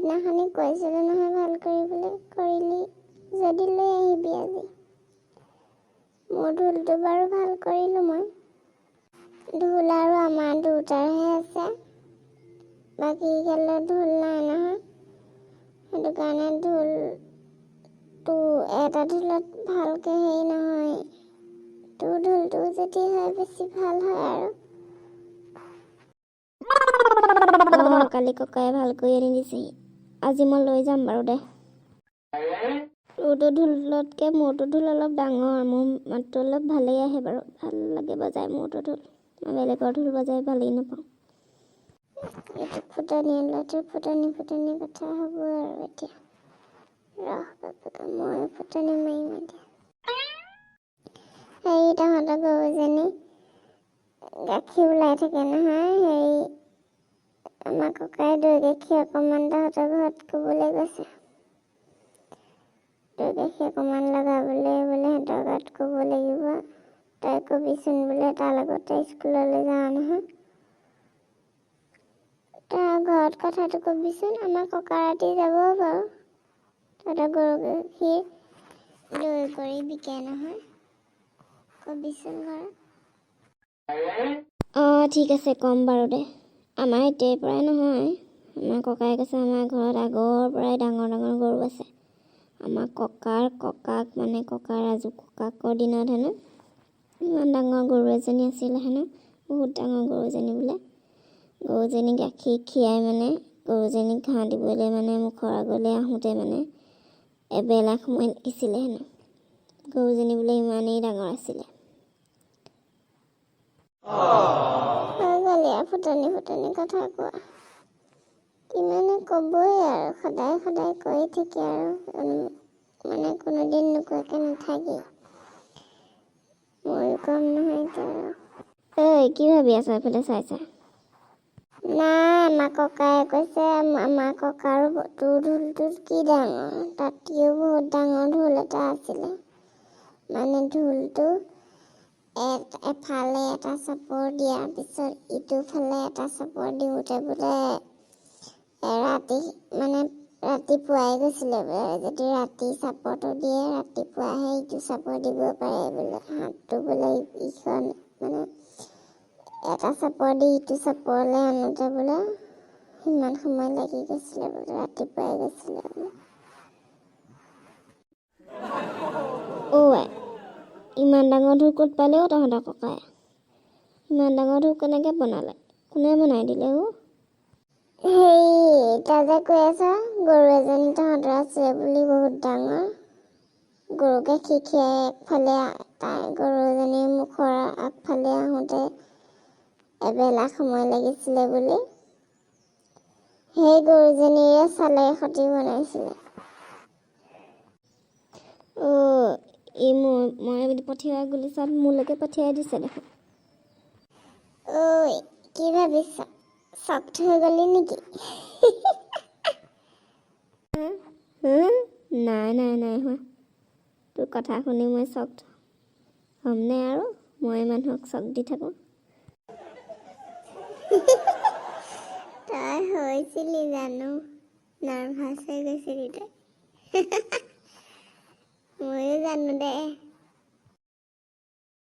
সেইদিনাখনি কৈছিলোঁ নহয় ভাল কৰিবলৈ, কৰিলি যদি লৈ আহিবি আজি। মোৰ ঢোলটো বাৰু ভাল কৰিলোঁ মই। ঢোল আৰু আমাৰ দুটাৰহে আছে, বাকী খেলৰ ঢোল নাই নহয়। সেইটো কাৰণে ঢোলটো এটা ঢোলত ভালকৈ হেৰি নহয়, তোৰ ঢোলটো যদি হয় বেছি ভাল হয় আৰু। কালি ককাই ভাল কৰি আনি দিছেহি, আজি মই লৈ যাম বাৰু দে। তোৰটো ঢোলতকৈ মোৰটো ঢোল অলপ ডাঙৰ, মোৰ মাতটো অলপ ভালেই আহে বাৰু, ভাল লাগে বজাই মোৰটো ঢোল। মই বেলেগৰ ঢোল বজাই ভালেই নাপাওঁ। এইটো ফুটনি ওলোৱাটো ফুটনি কথা হ'ব আৰু এতিয়া। ৰহ বাপেকে মই ফুটনি মাৰিম এতিয়া। হেৰি তহঁতৰ গৰুজনী গাখীৰ ওলাই থাকে নহয়, হেৰি আমাৰ ককাই দৈ গাখীৰ অকণমান তহঁতৰ ঘৰত ক'বলৈ গৈছে। দৈ গাখীৰ অকণমান লগাবলৈ বোলে সিহঁতৰ ঘৰত ক'ব লাগিব। তই কবিচোন বোলে তাৰ লগতে স্কুললৈ যাওঁ নহয়। তই ঘৰত কথাটো কবিচোন, আমাৰ ককা ৰাতি যাব বাৰু। তহঁতৰ গৰু গাখীৰ দৈ কৰি বিকে নহয়, কবিচোন ঘৰত। অঁ ঠিক আছে ক'ম বাৰু দে। আমাৰ এতিয়াৰ পৰাই নহয়, আমাৰ ককাই কৈছে আমাৰ ঘৰত আগৰ পৰাই ডাঙৰ ডাঙৰ গৰু আছে। আমাৰ ককাৰ ককাক মানে ককা ৰাজু ককাকৰ দিনত হেনো ইমান ডাঙৰ গৰু এজনী আছিলে হেনো, বহুত ডাঙৰ গৰু এজনী বোলে। গৰুজনী গাখীৰ খীৰাই মানে গৰুজনীক ঘাঁহ দিবলৈ মানে মুখৰ আগলৈ আহোঁতে মানে এবেলা সময় লাগিছিলে হেনো। গৰুজনী বোলে ইমানেই ডাঙৰ আছিলে। ফুটনি কথা কোৱা, কিমানে ক'বই আৰু সদায় সদায় কৈ থাকে আৰু মানে কোনোদিন নোকোৱাকৈ নাথাকি। ময়ো কম নহয় এতিয়া। ঐ কি ভাবি আছা এইফালে চাইছা? নাই আমাৰ ককাই কৈছে, আমাৰ ককাৰো তোৰ ঢোলটো কি ডাঙৰ, তাতকৈও বহুত ডাঙৰ ঢোল এটা আছিলে। মানে ঢোলটো এফালে এটা চাপৰ দিয়াৰ পিছত ইটো ফালে এটা চাপৰ দিওঁতে বোলে ৰাতিপুৱাই গৈছিলে বোলে। যদি ৰাতি চাপৰটো দিয়ে ৰাতিপুৱাহে ইটো চাপৰ দিব পাৰে বোলে। হাতটো বোলে ইখন মানে এটা চাপৰ দি ইটো চাপৰলৈ আনোতে বোলে সিমান সময় লাগি গৈছিলে বোলে, ৰাতিপুৱাই গৈছিলে বোলে। ইমান ডাঙৰ ঢোল ক'ত পালেও তহঁতৰ ককাই? ইমান ডাঙৰ ঢোল কেনেকৈ বনালে? কোনে বনাই দিলে হেৰি তই যে কৈ আছ গৰু এজনী তহঁতৰ আছে বুলি বহুত ডাঙৰ, গৰু গাখীৰ খীৰাই একফালে তাই গৰুজনীৰ মুখৰ আগফালে আহোঁতে এবেলা সময় লাগিছিলে বুলি, সেই গৰুজনীৰে চালে সতি বনাইছিলে। মই পঠিওৱা গুলিচাত মোলৈকে পঠিয়াই দিছে দেখোন। ঐ কি ভাবিছ, চক্ট হৈ গলি নেকি? নাই হোৱা। তোৰ কথা শুনি মই চক্ট হ'মনে আৰু? মই মানুহক চক দি থাকোঁ। তই হৈছিলি জানো, নাৰ্ভাছ হৈ গৈছিলি তই। ময়ো জানো দে।